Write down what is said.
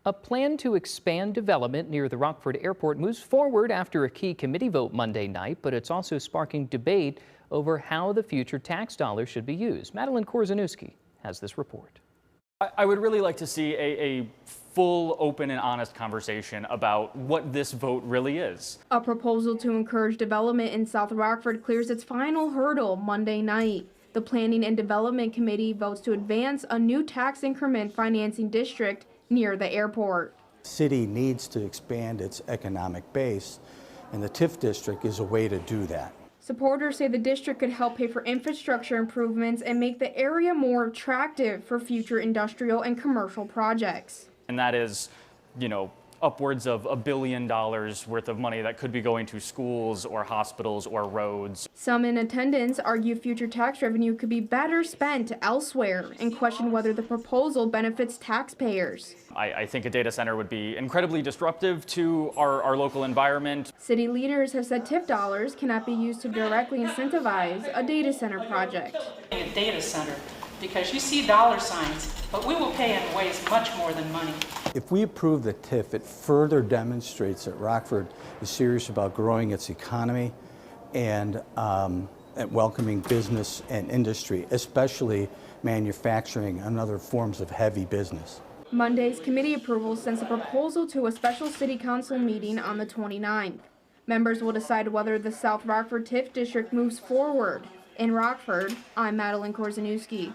A plan to expand development near the Rockford Airport moves forward after a key committee vote Monday night, but it's also sparking debate over how the future tax dollars should be used. Madeline Korzanuski has this report. I would really like to see a full, open, and honest conversation about what this vote really is. A proposal to encourage development in South Rockford clears its final hurdle Monday night. The Planning and Development Committee votes to advance a new tax increment financing district near the airport. The city needs to expand its economic base, and the TIF district is a way to do that. Supporters say the district could help pay for infrastructure improvements and make the area more attractive for future industrial and commercial projects. And that is, upwards of $1 billion worth of money that could be going to schools or hospitals or roads. Some in attendance argue future tax revenue could be better spent elsewhere and question whether the proposal benefits taxpayers. I think a data center would be incredibly disruptive to our local environment. City leaders have said TIF dollars cannot be used to directly incentivize a data center project. A data center, because you see dollar signs, but we will pay in ways much more than money. If we approve the TIF, it further demonstrates that Rockford is serious about growing its economy and welcoming business and industry, especially manufacturing and other forms of heavy business. Monday's committee approval sends a proposal to a special city council meeting on the 29th. Members will decide whether the South Rockford TIF district moves forward. In Rockford, I'm Madeline Korzanuski.